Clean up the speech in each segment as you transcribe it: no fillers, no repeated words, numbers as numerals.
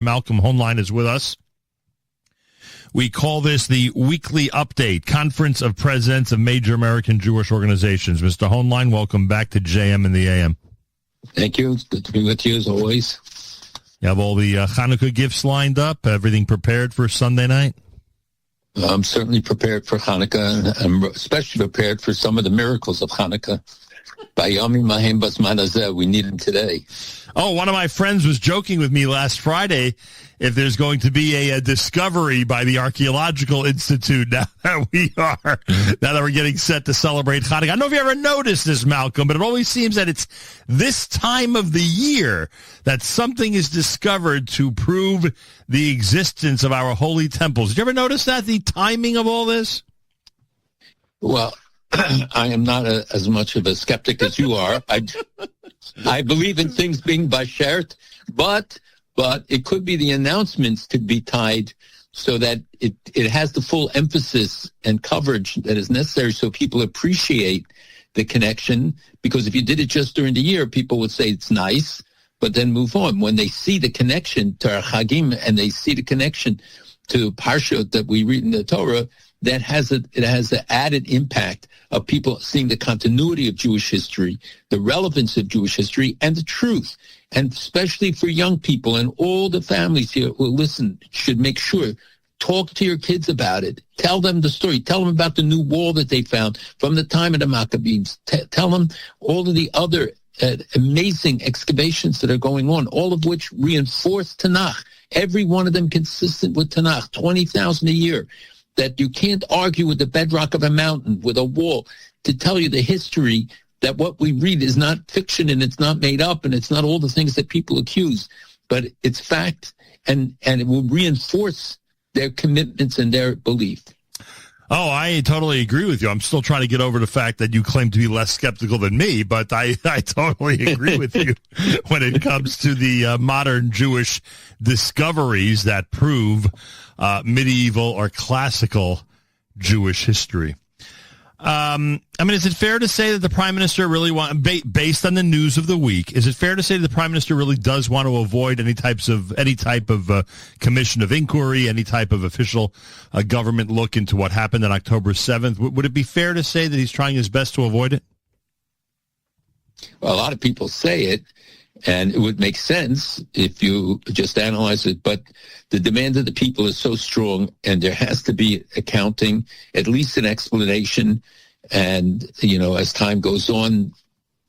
Malcolm Hoenlein is with us. We call this the Weekly Update, Conference of Presidents of Major American Jewish Organizations. Mr. Hoenlein, welcome back to JM and the AM. Thank you. It's good to be with you as always. You have all the Hanukkah gifts lined up, everything prepared for Sunday night? I'm certainly prepared for Hanukkah, and I'm especially prepared for some of the miracles of Hanukkah. We need them today. Oh, one of my friends was joking with me last Friday if there's going to be a discovery by the Archaeological Institute now that we're getting set to celebrate Hanukkah. I don't know if you ever noticed this, Malcolm, but it always seems that it's this time of the year that something is discovered to prove the existence of our holy temples. Did you ever notice that, the timing of all this? Well, I am not as much of a skeptic as you are. I believe in things being bashert, but it could be the announcements could be tied so that it has the full emphasis and coverage that is necessary so people appreciate the connection. Because if you did it just during the year, people would say it's nice, but then move on. When they see the connection to our Chagim and they see the connection to Parshot that we read in the Torah, it has an added impact of people seeing the continuity of Jewish history, the relevance of Jewish history, and the truth. And especially for young people and all the families here who listen should make sure, talk to your kids about it. Tell them the story. Tell them about the new wall that they found from the time of the Maccabees. Tell them all of the other amazing excavations that are going on, all of which reinforce Tanakh. Every one of them consistent with Tanakh, 20,000 a year. That you can't argue with the bedrock of a mountain, with a wall, to tell you the history that what we read is not fiction and it's not made up and it's not all the things that people accuse, but it's fact and it will reinforce their commitments and their belief. Oh, I totally agree with you. I'm still trying to get over the fact that you claim to be less skeptical than me, but I totally agree with you when it comes to the modern Jewish discoveries that prove medieval or classical Jewish history. Is it fair to say that the Prime Minister really based on the news of the week, is it fair to say that the Prime Minister really does want to avoid any type of commission of inquiry, any type of official government look into what happened on October 7th? Would it be fair to say that he's trying his best to avoid it? Well, a lot of people say it, and it would make sense if you just analyze it, but the demand of the people is so strong, and there has to be accounting, at least an explanation, and, as time goes on,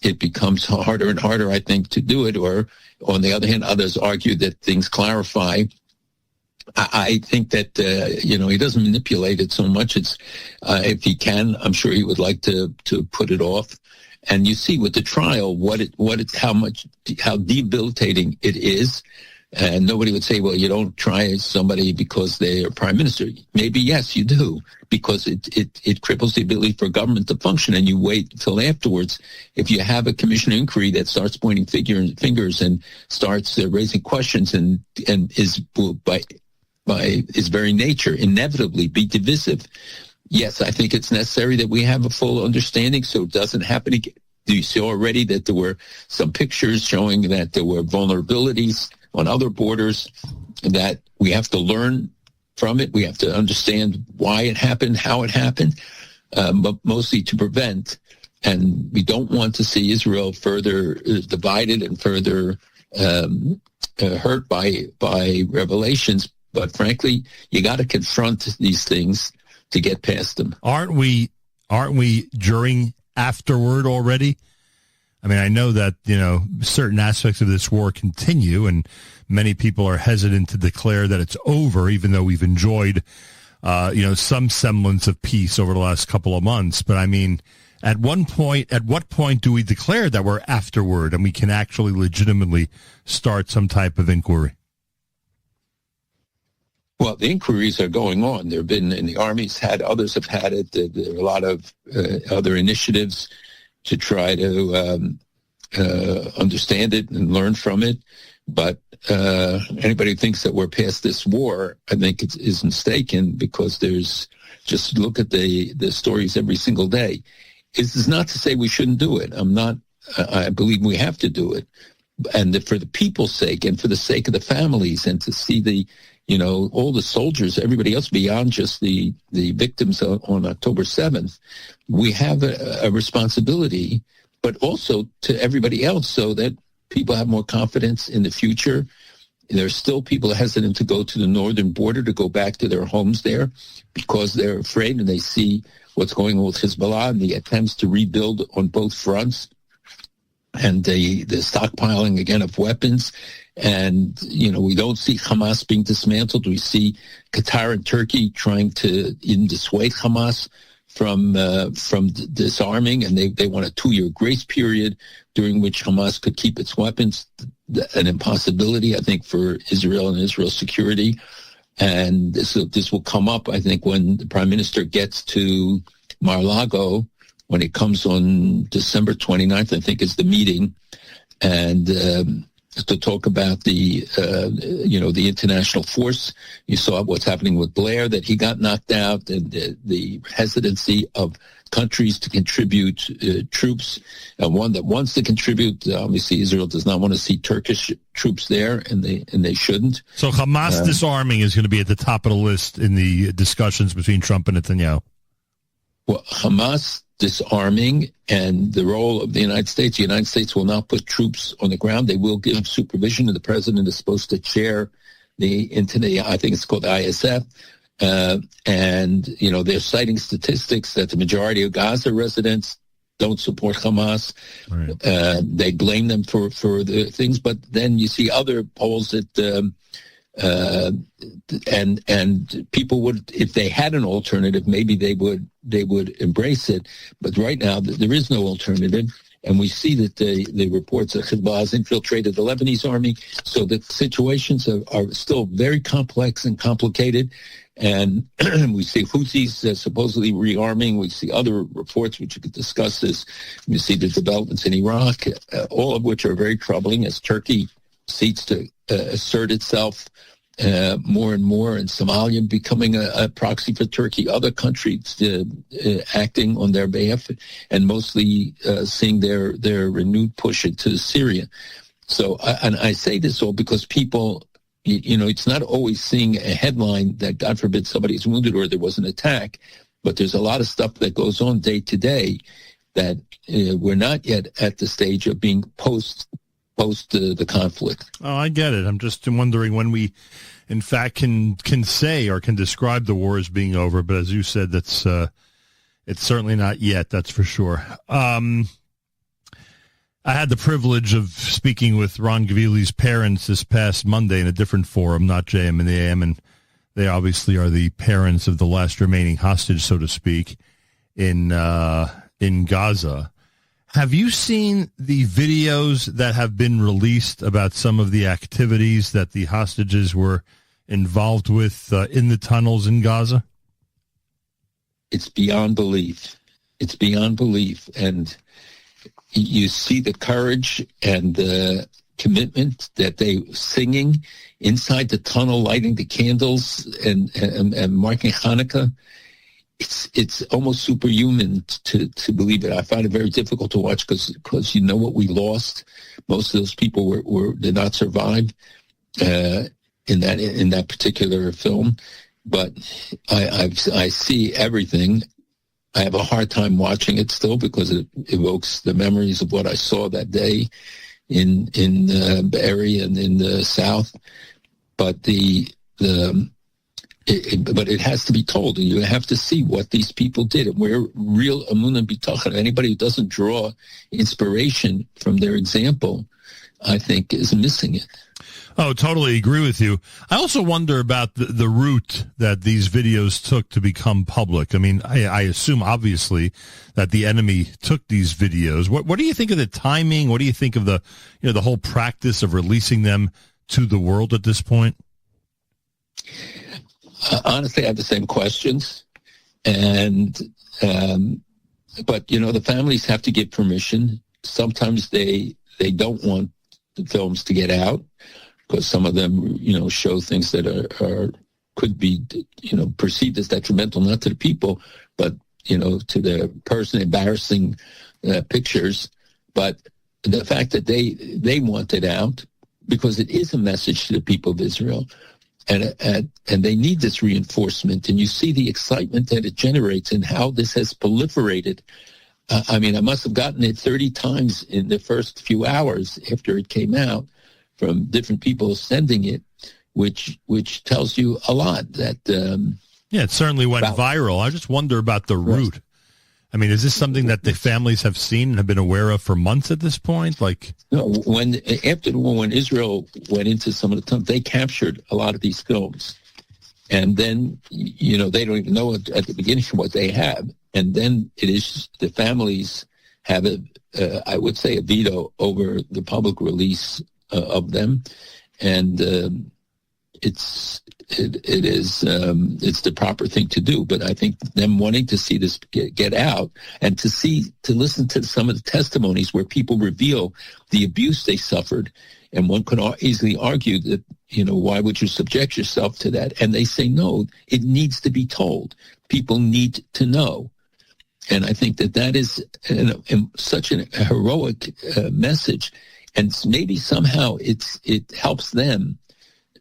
it becomes harder and harder, I think, to do it, or on the other hand, others argue that things clarify. I think that, he doesn't manipulate it so much. It's, if he can, I'm sure he would like to put it off. And you see with the trial how debilitating it is. And nobody would say, well, you don't try somebody because they are prime minister. Maybe, yes, you do, because it cripples the ability for government to function, and you wait till afterwards. If you have a commission inquiry that starts pointing fingers and starts raising questions and is by its very nature inevitably be divisive, yes, I think it's necessary that we have a full understanding so it doesn't happen again. Do you see already that there were some pictures showing that there were vulnerabilities on other borders, that we have to learn from it? We have to understand why it happened, how it happened, but mostly to prevent. And we don't want to see Israel further divided and further hurt by revelations. But frankly, you got to confront these things to get past them. Aren't we during afterward already? I mean, I know that, certain aspects of this war continue, and many people are hesitant to declare that it's over, even though we've enjoyed, some semblance of peace over the last couple of months. But I mean, at what point do we declare that we're afterward and we can actually legitimately start some type of inquiry? Well, the inquiries are going on. There have been, and the Army's others have had it. There are a lot of other initiatives to try to understand it and learn from it. But anybody who thinks that we're past this war, I think is mistaken, because there's, just look at the stories every single day. This is not to say we shouldn't do it. I believe we have to do it. for the people's sake and for the sake of the families, and to see all the soldiers, everybody else beyond just the victims on October 7th, we have a responsibility, but also to everybody else, so that people have more confidence in the future. There's still people hesitant to go to the northern border, to go back to their homes there, because they're afraid, and they see what's going on with Hezbollah and the attempts to rebuild on both fronts, and the stockpiling again of weapons. And, we don't see Hamas being dismantled. We see Qatar and Turkey trying to dissuade Hamas from disarming, and they want a 2-year grace period during which Hamas could keep its weapons, an impossibility, I think, for Israel and Israel's security. And this will come up, I think, when the Prime Minister gets to Mar-a-Lago, when it comes on December 29th, I think is the meeting, and to talk about the international force. You saw what's happening with Blair, that he got knocked out, and the hesitancy of countries to contribute troops. One that wants to contribute, obviously Israel does not want to see Turkish troops there, and they shouldn't. So Hamas disarming is going to be at the top of the list in the discussions between Trump and Netanyahu. Well, Hamas disarming and the role of the United States. The United States will not put troops on the ground. They will give supervision, and the president is supposed to chair I think it's called ISF. And they're citing statistics that the majority of Gaza residents don't support Hamas. Right. They blame them for the things, but then you see other polls that and people would, if they had an alternative, maybe they would embrace it. But right now, there is no alternative. And we see that the reports that Hezbollah has infiltrated the Lebanese army. So the situations are still very complex and complicated. And we see Houthis supposedly rearming. We see other reports which we could discuss this. We see the developments in Iraq, all of which are very troubling as Turkey seeks to assert itself more and more, and Somalia becoming a proxy for Turkey, other countries acting on their behalf, and mostly seeing their renewed push into Syria. So, and I say this all because people, it's not always seeing a headline that, God forbid, somebody is wounded or there was an attack, but there's a lot of stuff that goes on day to day that we're not yet at the stage of being post the conflict. Oh, I get it. I'm just wondering when we, in fact, can say or can describe the war as being over. But as you said, that's it's certainly not yet. That's for sure. I had the privilege of speaking with Ron Gavili's parents this past Monday in a different forum, not JM and the AM, and they obviously are the parents of the last remaining hostage, so to speak, in Gaza. Have you seen the videos that have been released about some of the activities that the hostages were involved with in the tunnels in Gaza? It's beyond belief. It's beyond belief. And you see the courage and the commitment that they singing inside the tunnel, lighting the candles and marking Hanukkah. It's almost superhuman to believe it. I find it very difficult to watch because you know what we lost. Most of those people did not survive in that particular film. But I see everything. I have a hard time watching it still because it evokes the memories of what I saw that day in Be'eri and in the South. But but it has to be told, and you have to see what these people did. And we're real Amunah B'tachon. Anybody who doesn't draw inspiration from their example, I think, is missing it. Oh, totally agree with you. I also wonder about the route that these videos took to become public. I mean, I assume, obviously, that the enemy took these videos. What do you think of the timing? What do you think of the whole practice of releasing them to the world at this point? Honestly, I have the same questions, but the families have to give permission. Sometimes they don't want the films to get out because some of them, show things that could be, perceived as detrimental, not to the people, but to the person, embarrassing pictures. But the fact that they want it out because it is a message to the people of Israel, and they need this reinforcement. And you see the excitement that it generates and how this has proliferated. I must have gotten it 30 times in the first few hours after it came out from different people sending it, which tells you a lot. That it certainly went viral. I just wonder about the root. I mean, is this something that the families have seen and have been aware of for months at this point? No, after the war, when Israel went into some of the time, they captured a lot of these films. And then, they don't even know at the beginning what they have. And then it is the families have I would say, a veto over the public release of them. And it's the proper thing to do. But I think them wanting to see this get out and to listen to some of the testimonies where people reveal the abuse they suffered. And one could easily argue that, why would you subject yourself to that? And they say, no, it needs to be told. People need to know. And I think that is such a heroic message. And maybe somehow it helps them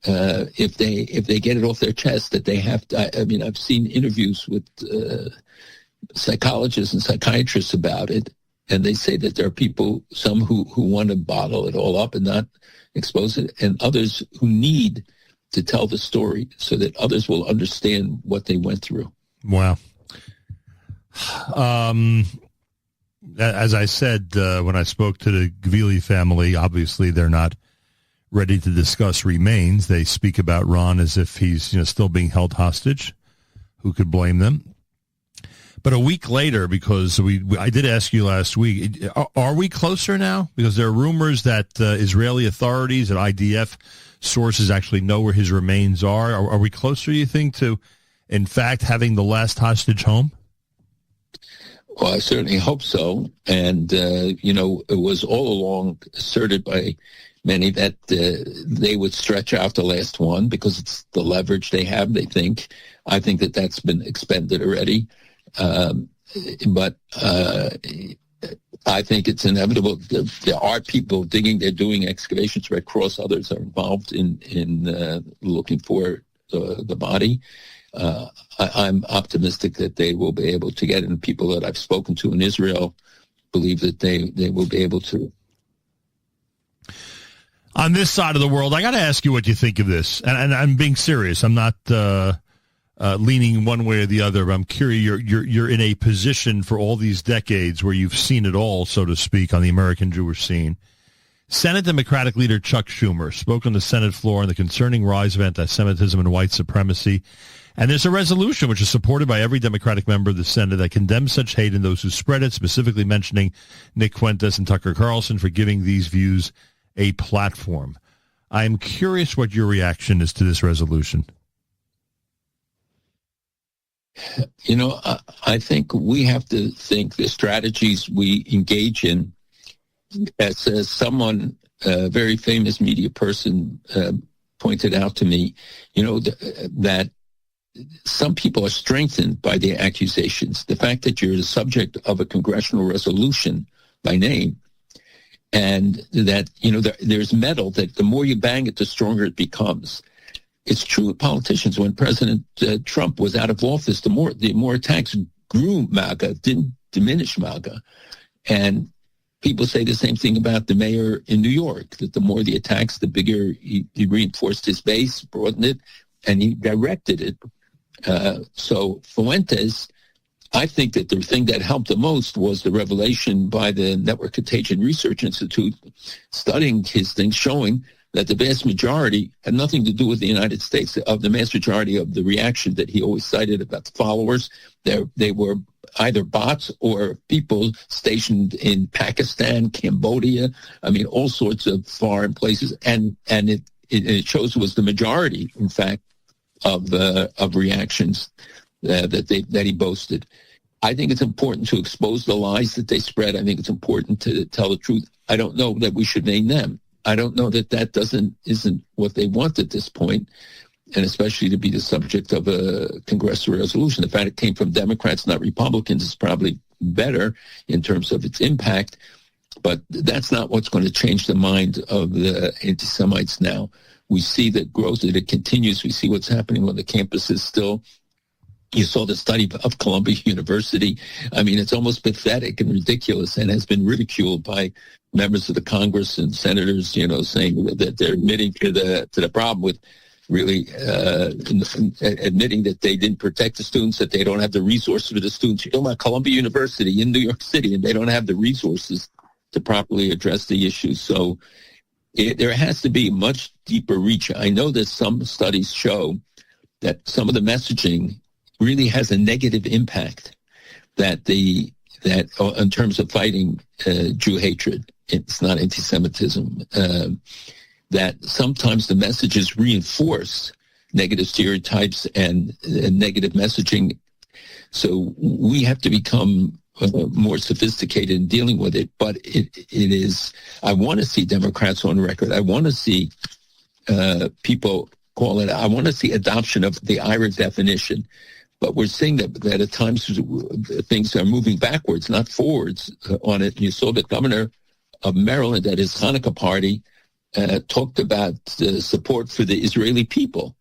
if they get it off their chest that they have to. I've seen interviews with psychologists and psychiatrists about it, and they say that there are people, some who want to bottle it all up and not expose it, and others who need to tell the story so that others will understand what they went through. Wow. As I said, when I spoke to the Gvili family, obviously they're not ready to discuss remains. They speak about Ron as if he's still being held hostage. Who could blame them? But a week later, because I did ask you last week, are we closer now? Because there are rumors that Israeli authorities and IDF sources actually know where his remains are. Are we closer, you think, to, in fact, having the last hostage home? Well, I certainly hope so. And, it was all along asserted by many that they would stretch out the last one because it's the leverage they have, they think. I think that that's been expended already. But I think it's inevitable. There are people digging, they're doing excavations. Red Cross, others are involved in looking for the body. I'm optimistic that they will be able to get it, and people that I've spoken to in Israel believe that they will be able to. On this side of the world, I got to ask you what you think of this, and I'm being serious. I'm not leaning one way or the other. But I'm curious. You're in a position for all these decades where you've seen it all, so to speak, on the American Jewish scene. Senate Democratic leader Chuck Schumer spoke on the Senate floor on the concerning rise of anti-Semitism and white supremacy. And there's a resolution which is supported by every Democratic member of the Senate that condemns such hate and those who spread it, specifically mentioning Nick Fuentes and Tucker Carlson for giving these views a platform. I am curious what your reaction is to this resolution. I think we have to think the strategies we engage in. As someone, a very famous media person, pointed out to me, that some people are strengthened by their accusations. The fact that you're the subject of a congressional resolution by name, and that, there's metal that the more you bang it, the stronger it becomes. It's true with politicians. When President Trump was out of office, the more attacks grew MAGA, didn't diminish MAGA. And people say the same thing about the mayor in New York, that the more the attacks, the bigger he reinforced his base, broadened it, and he directed it. So Fuentes, I think that the thing that helped the most was the revelation by the Network Contagion Research Institute studying his thing, showing that the vast majority had nothing to do with the United States. Of the vast majority of the reaction that he always cited about the followers, they were either bots or people stationed in Pakistan, Cambodia, all sorts of foreign places. And it shows it was the majority, in fact, of reactions that he boasted. I think it's important to expose the lies that they spread. I think it's important to tell the truth. I don't know that we should name them. I don't know that isn't what they want at this point, and especially to be the subject of a congressional resolution. The fact it came from Democrats, not Republicans, is probably better in terms of its impact. But that's not what's going to change the mind of the anti-Semites now. We see that growth, that it continues. We see what's happening on the campuses still. You saw the study of Columbia University. I mean, it's almost pathetic and ridiculous, and has been ridiculed by members of the Congress and senators, saying that they're admitting to the problem with really admitting that they didn't protect the students, that they don't have the resources for the students. You're talking about Columbia University in New York City, and they don't have the resources to properly address the issues. So there has to be a much deeper reach. I know that some studies show that some of the messaging really has a negative impact, that in terms of fighting Jew hatred, it's not anti-Semitism, that sometimes the messages reinforce negative stereotypes and negative messaging. So we have to become more sophisticated in dealing with it. But it is, I want to see Democrats on record. I want to see people call it, I want to see adoption of the IRA definition. But we're seeing that at times things are moving backwards, not forwards on it. You saw the governor of Maryland at his Hanukkah party talked about support for the Israeli people.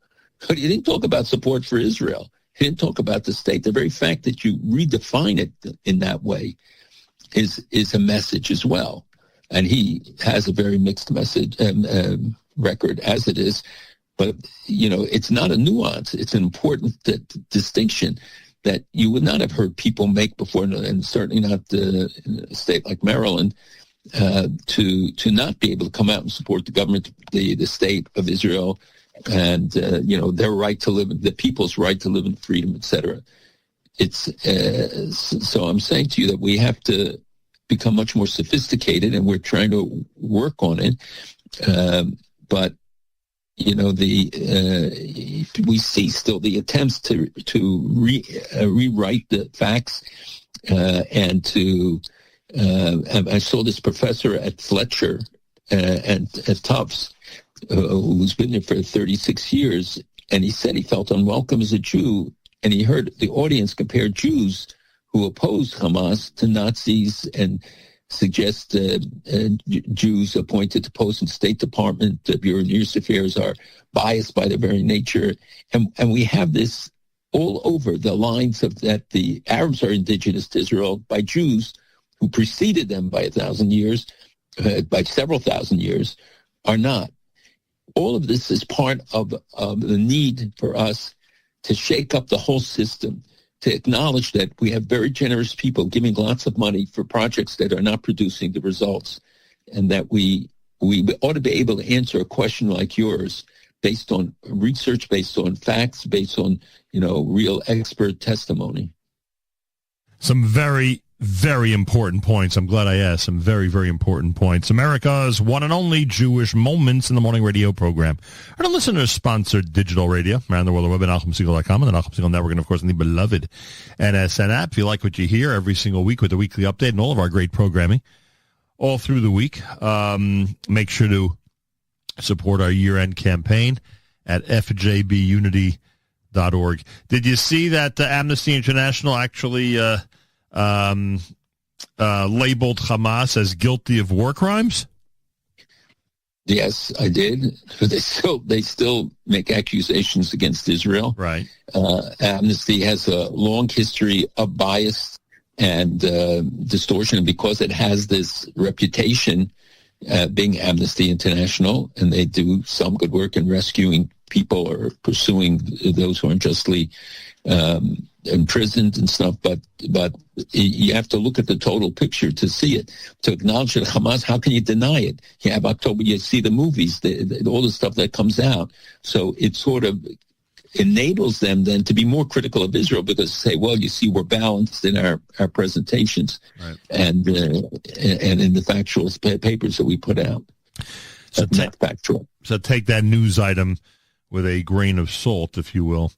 But he didn't talk about support for Israel. He didn't talk about the state. The very fact that you redefine it in that way is a message as well. And he has a very mixed message record as it is. But, it's not a nuance. It's an important distinction that you would not have heard people make before, and certainly not in a state like Maryland, to not be able to come out and support the government, the state of Israel, and, their right to live, the people's right to live in freedom, etc. So I'm saying to you that we have to become much more sophisticated, and we're trying to work on it. But we see still the attempts to rewrite the facts and to. I saw this professor at Fletcher and at Tufts, who's been there for 36 years, and he said he felt unwelcome as a Jew, and he heard the audience compare Jews who opposed Hamas to Nazis and suggest Jews appointed to posts in State Department, Bureau of News Affairs are biased by their very nature. And we have this all over the lines of that the Arabs are indigenous to Israel by Jews who preceded them by 1,000 years, by several thousand years, are not. All of this is part of the need for us to shake up the whole system, to acknowledge that we have very generous people giving lots of money for projects that are not producing the results, and that we ought to be able to answer a question like yours based on research, based on facts, based on, real expert testimony. Some very, very important points. I'm glad I asked. Some very, very important points. America's one and only Jewish Moments in the Morning radio program. Our listener-sponsored digital radio around the world, the web at NachumSegal.com and the Nachum Segal Network, and, of course, in the beloved NSN app. If you like what you hear every single week with the weekly update and all of our great programming all through the week, make sure to support our year-end campaign at fjbunity.org. Did you see that Amnesty International actually labeled Hamas as guilty of war crimes? Yes, I did. They still make accusations against Israel. Right. Amnesty has a long history of bias and distortion, and because it has this reputation, being Amnesty International, and they do some good work in rescuing people or pursuing those who are unjustly imprisoned and stuff, but you have to look at the total picture to see it, to acknowledge that Hamas. How can you deny it? You have October, you see the movies, all the stuff that comes out. So it sort of enables them then to be more critical of Israel, because say, well, you see, we're balanced in our presentations, right, and in the factual papers that we put out. So take that news item with a grain of salt, if you will.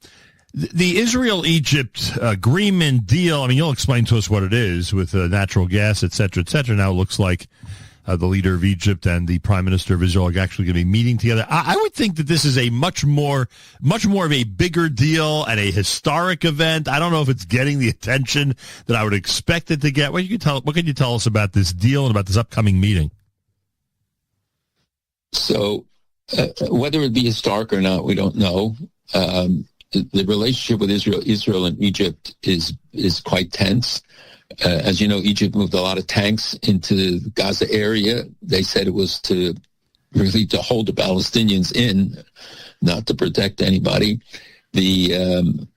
The Israel-Egypt agreement deal, I mean, you'll explain to us what it is with natural gas, et cetera, et cetera. Now it looks like the leader of Egypt and the prime minister of Israel are actually going to be meeting together. I would think that this is a much more of a bigger deal and a historic event. I don't know if it's getting the attention that I would expect it to get. What can you tell us about this deal and about this upcoming meeting? So whether it be historic or not, we don't know. The relationship with Israel and Egypt is quite tense. As you know, Egypt moved a lot of tanks into the Gaza area. They said it was to hold the Palestinians in, not to protect anybody. The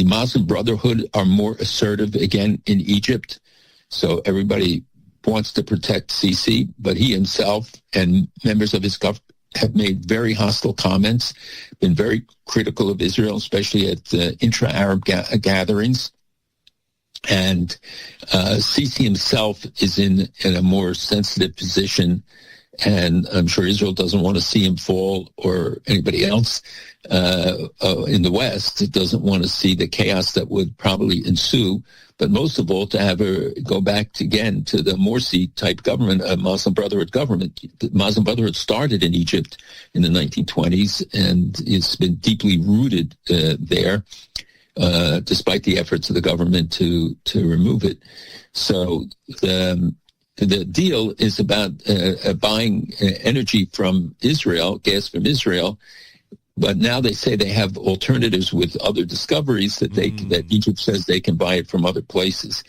Muslim Brotherhood are more assertive again in Egypt. So everybody wants to protect Sisi, but he himself and members of his government have made very hostile comments, been very critical of Israel, especially at intra-Arab gatherings. And Sisi himself is in a more sensitive position, and I'm sure Israel doesn't want to see him fall, or anybody else in the West doesn't want to see the chaos that would probably ensue. But most of all, to have her go back again to the Morsi-type government, a Muslim Brotherhood government. The Muslim Brotherhood started in Egypt in the 1920s, and it's been deeply rooted there. Despite the efforts of the government to remove it. So the deal is about buying energy from Israel, gas from Israel, but now they say they have alternatives with other discoveries that that Egypt says they can buy it from other places.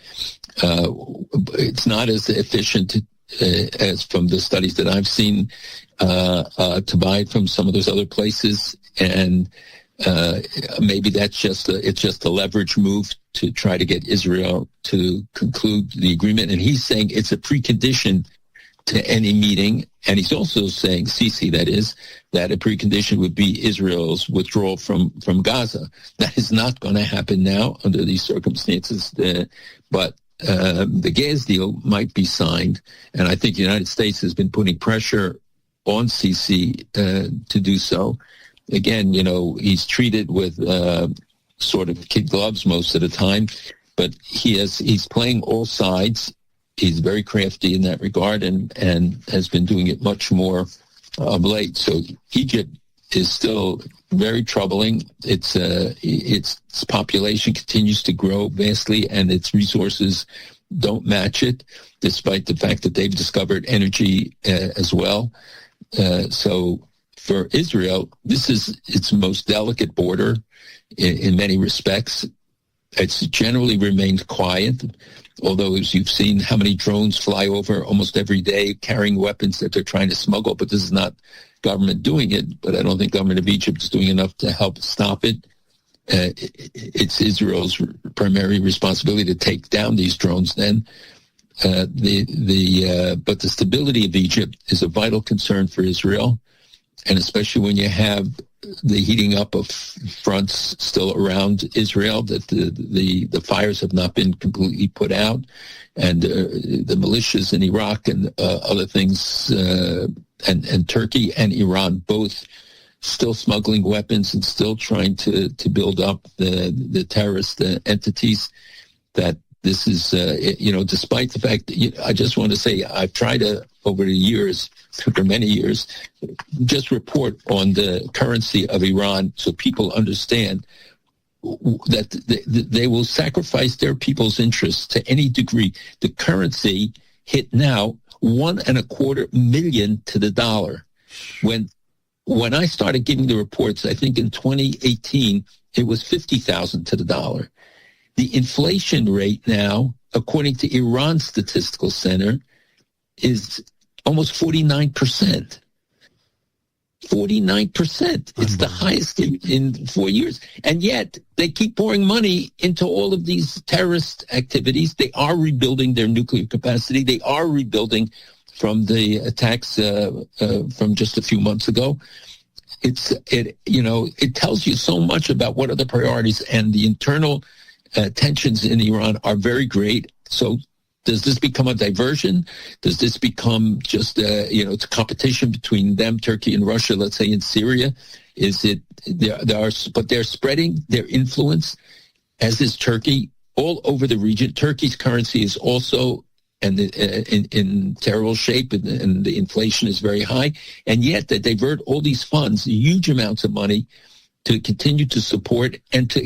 It's not as efficient as from the studies that I've seen to buy it from some of those other places, and maybe it's just a leverage move to try to get Israel to conclude the agreement. And he's saying it's a precondition to any meeting. And he's also saying, Sisi, that is, that a precondition would be Israel's withdrawal from Gaza. That is not going to happen now under these circumstances. But the gas deal might be signed. And I think the United States has been putting pressure on Sisi to do so. Again, you know, he's treated with sort of kid gloves most of the time, but he's playing all sides. He's very crafty in that regard, and has been doing it much more of late. So Egypt is still very troubling. Its population continues to grow vastly, and its resources don't match it, despite the fact that they've discovered energy as well. So for Israel, this is its most delicate border in many respects. It's generally remained quiet, although as you've seen how many drones fly over almost every day carrying weapons that they're trying to smuggle, but this is not government doing it. But I don't think government of Egypt is doing enough to help stop it. It's Israel's primary responsibility to take down these drones then. But the stability of Egypt is a vital concern for Israel. And especially when you have the heating up of fronts still around Israel, that the fires have not been completely put out, and the militias in Iraq and other things, and Turkey and Iran both still smuggling weapons and still trying to build up the terrorist entities. That this is, despite the fact that I just want to say I've tried to, over the years, for many years, just report on the currency of Iran so people understand that they will sacrifice their people's interests to any degree. The currency hit now $1.25 million to the dollar. When I started giving the reports, I think in 2018, it was 50,000 to the dollar. The inflation rate now, according to Iran's Statistical Center, is almost 49%. 49%. It's the highest in 4 years. And yet they keep pouring money into all of these terrorist activities. They are rebuilding their nuclear capacity. They are rebuilding from the attacks from just a few months ago. It tells you so much about what are the priorities, and the internal tensions in Iran are very great. So does this become a diversion? Does this become just it's a competition between them, Turkey and Russia, let's say in Syria? Is it but they're spreading their influence, as is Turkey, all over the region. Turkey's currency is also and in terrible shape, and the inflation is very high, and yet they divert all these funds, huge amounts of money, to continue to support and to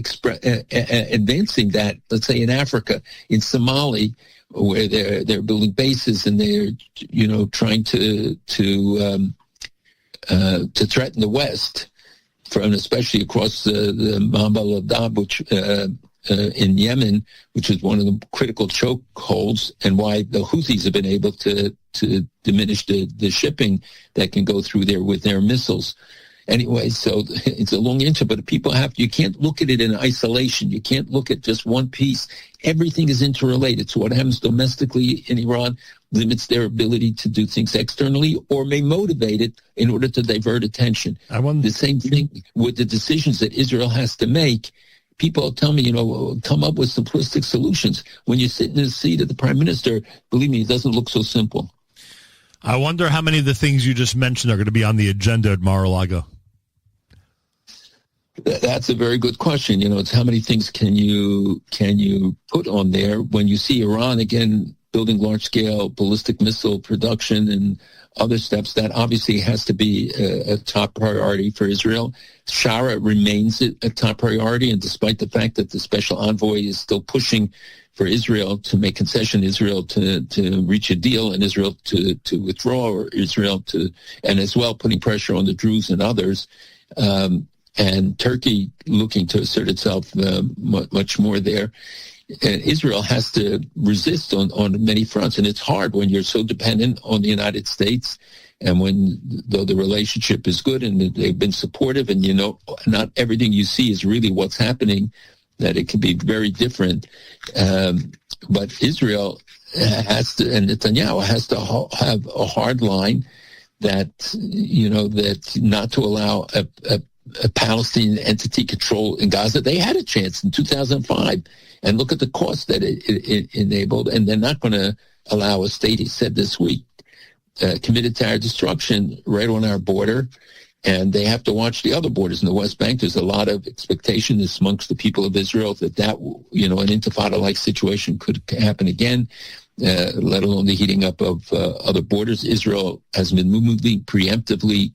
advancing that, let's say in Africa, in Somalia, where they're building bases and they're trying to threaten the West, from especially across the Mamba al-Adab, which in Yemen, which is one of the critical chokeholds, and why the Houthis have been able to diminish the shipping that can go through there with their missiles. Anyway, so it's a long answer, but you can't look at it in isolation. You can't look at just one piece. Everything is interrelated. So what happens domestically in Iran limits their ability to do things externally, or may motivate it in order to divert attention. The same thing with the decisions that Israel has to make. People tell me, come up with simplistic solutions. When you sit in the seat of the prime minister, believe me, it doesn't look so simple. I wonder how many of the things you just mentioned are going to be on the agenda at Mar-a-Lago. That's a very good question. It's how many things can you put on there when you see Iran again building large-scale ballistic missile production and other steps. That obviously has to be a top priority for Israel. Shara remains a top priority, and despite the fact that the special envoy is still pushing for Israel to make concession, Israel to reach a deal, and Israel to withdraw, or Israel and as well putting pressure on the Druze and others, and Turkey looking to assert itself much more there. And Israel has to resist on many fronts, and it's hard when you're so dependent on the United States, and though the relationship is good and they've been supportive, and not everything you see is really what's happening, that it can be very different. But Israel has to, and Netanyahu has to have a hard line that not to allow a Palestinian entity control in Gaza. They had a chance in 2005, and look at the cost that it enabled, and they're not going to allow a state, he said this week, committed to our destruction right on our border, and they have to watch the other borders in the West Bank. There's a lot of expectation amongst the people of Israel that an intifada-like situation could happen again, let alone the heating up of other borders. Israel has been moving preemptively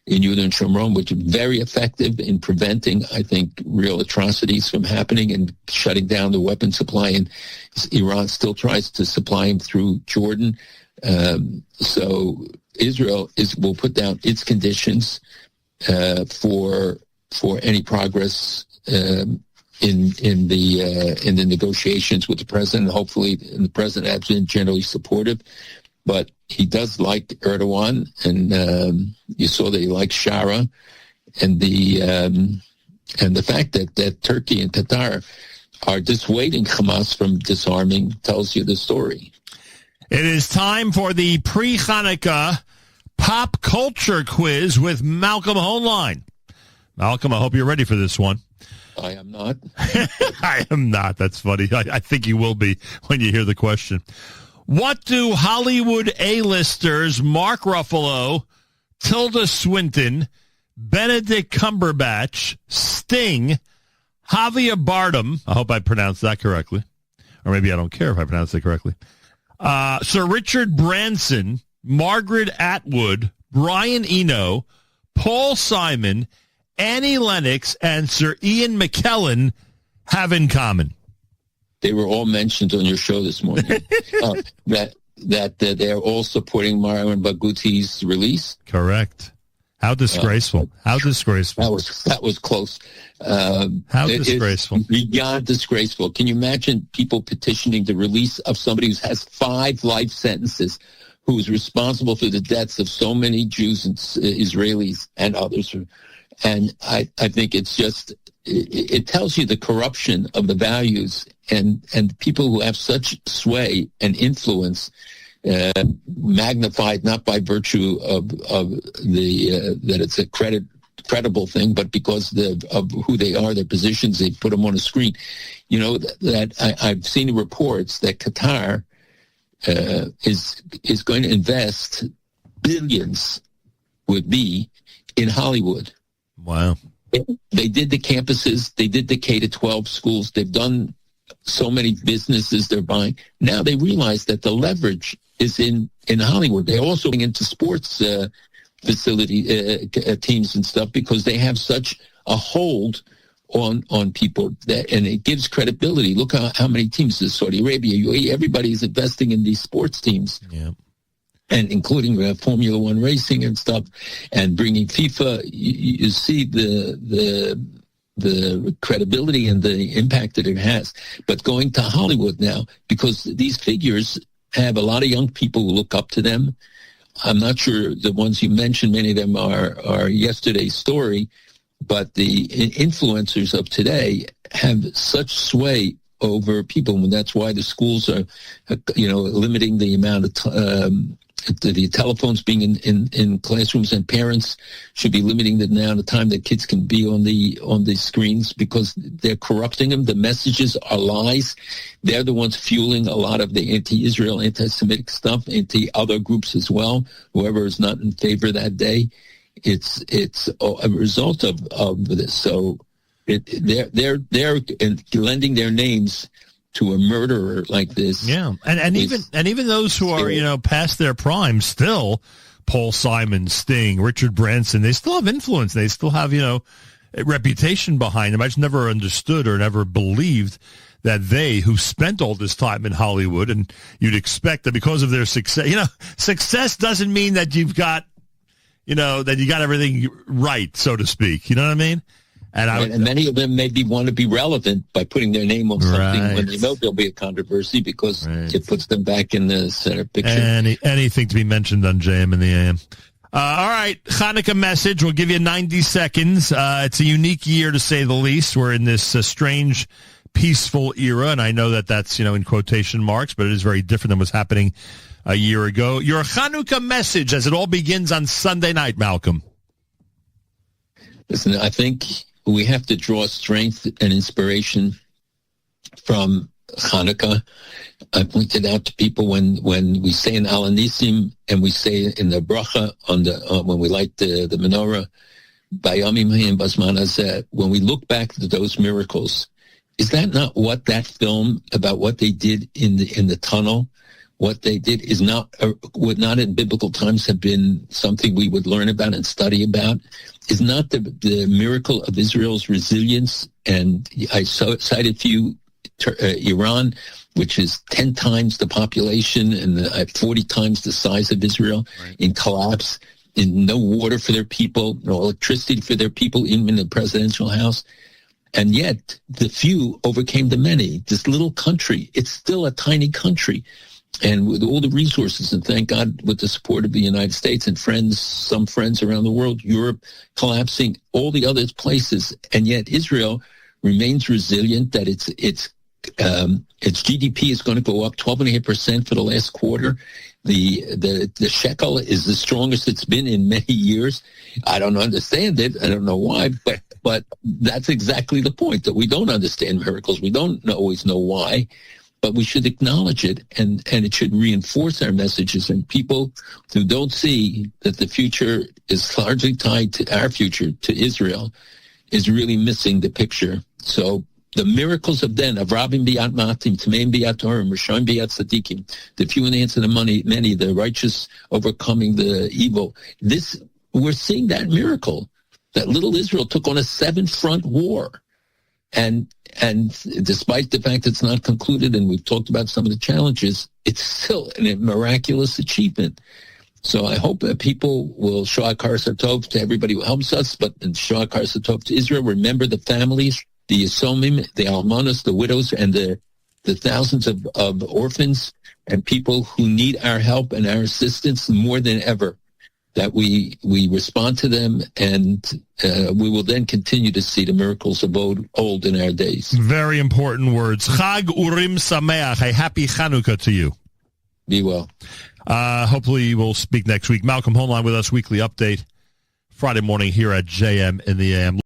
in Yehuda and Shomron, which is very effective in preventing, I think, real atrocities from happening and shutting down the weapon supply. And Iran still tries to supply them through Jordan. So Israel will put down its conditions for any progress in the negotiations with the president. Hopefully, the president has been generally supportive, but he does like Erdogan, and you saw that he likes Shara, and the fact that Turkey and Qatar are dissuading Hamas from disarming tells you the story. It is time for the pre-Hanukkah pop culture quiz with Malcolm Hoenlein. Malcolm, I hope you're ready for this one. I am not. I am not. That's funny. I think you will be when you hear the question. What do Hollywood A-listers Mark Ruffalo, Tilda Swinton, Benedict Cumberbatch, Sting, Javier Bardem, I hope I pronounced that correctly, or maybe I don't care if I pronounced it correctly, Sir Richard Branson, Margaret Atwood, Brian Eno, Paul Simon, Annie Lennox, and Sir Ian McKellen have in common? They were all mentioned on your show this morning. That they're all supporting Myron Barghouti's release. Correct. How disgraceful! How disgraceful! That was close. How disgraceful! Beyond disgraceful. Can you imagine people petitioning the release of somebody who has 5 life sentences, who is responsible for the deaths of so many Jews and Israelis and others? And I think it's just, it tells you the corruption of the values and people who have such sway and influence, magnified not by virtue of that it's a credible thing, but because of who they are, their positions, they put them on a screen. I've seen reports that Qatar is going to invest billions in Hollywood. Wow. They did the campuses. They did the K-12 schools. They've done so many businesses they're buying. Now they realize that the leverage is in Hollywood. They're also getting into sports facility teams and stuff because they have such a hold on people that, and it gives credibility. Look how many teams in Saudi Arabia, UAE, everybody is investing in these sports teams. Yeah. And including Formula One racing and stuff, and bringing FIFA, you see the credibility and the impact that it has. But going to Hollywood now, because these figures have a lot of young people who look up to them. I'm not sure the ones you mentioned, many of them are yesterday's story, but the influencers of today have such sway over people, and that's why the schools are, limiting the amount of the telephones being in classrooms, and parents should be limiting the amount of time that kids can be on the screens because they're corrupting them. The messages are lies. They're the ones fueling a lot of the anti-Israel, anti-Semitic stuff, anti-other groups as well. Whoever is not in favor that day, it's a result of this. So they're lending their names to a murderer like this. Yeah, and even those who are past their prime still, Paul Simon, Sting, Richard Branson, they still have influence. They still have a reputation behind them. I just never understood or never believed that they, who spent all this time in Hollywood, and you'd expect that because of their success, success doesn't mean that you've got, that you got everything right, so to speak. You know what I mean? And many of them maybe want to be relevant by putting their name on something when they know there'll be a controversy because it puts them back in the center picture. Anything to be mentioned on JM in the AM. All right, Hanukkah message. We'll give you 90 seconds. It's a unique year, to say the least. We're in this strange, peaceful era, and I know that that's, in quotation marks, but it is very different than what's happening a year ago. Your Hanukkah message as it all begins on Sunday night, Malcolm. Listen, I think we have to draw strength and inspiration from Hanukkah. I pointed out to people when we say in Al Anisim and we say in the bracha when we light the menorah, Bayamim and Basman Hazeh, when we look back at those miracles, is that not what that film about what they did in the tunnel? What they did is would not in biblical times have been something we would learn about and study about? Is not the miracle of Israel's resilience? And I cited for you Iran, which is 10 times the population and 40 times the size of Israel, in collapse, in no water for their people, no electricity for their people, even in the presidential house. And yet the few overcame the many. This little country, it's still a tiny country. And with all the resources, and thank God with the support of the United States and some friends around the world, Europe collapsing, all the other places, and yet Israel remains resilient. That its GDP is going to go up 12.5% for the last quarter. The shekel is the strongest it's been in many years. I don't understand it. I don't know why, but that's exactly the point, that we don't understand miracles. We don't always know why. But we should acknowledge it, and it should reinforce our messages. And people who don't see that the future is largely tied to our future, to Israel, is really missing the picture. So the miracles of then, of Rabim Biat Matim, Tameim Biat Torim, Rishon Biat Tzadikim, the few in the answer to the many, the righteous overcoming the evil. We're seeing that miracle, that little Israel took on a 7-front war. And despite the fact it's not concluded, and we've talked about some of the challenges, it's still a miraculous achievement. So I hope that people will show Akar Satov to everybody who helps us, but show Akar Satov to Israel. Remember the families, the Yisomim, the Almanas, the widows, and the thousands of orphans and people who need our help and our assistance more than ever. That we respond to them, and we will then continue to see the miracles of old in our days. Very important words. Chag Urim Sameach. A happy Chanukah to you. Be well. Hopefully we'll speak next week. Malcolm Hoenlein with us, weekly update, Friday morning here at JM in the AM.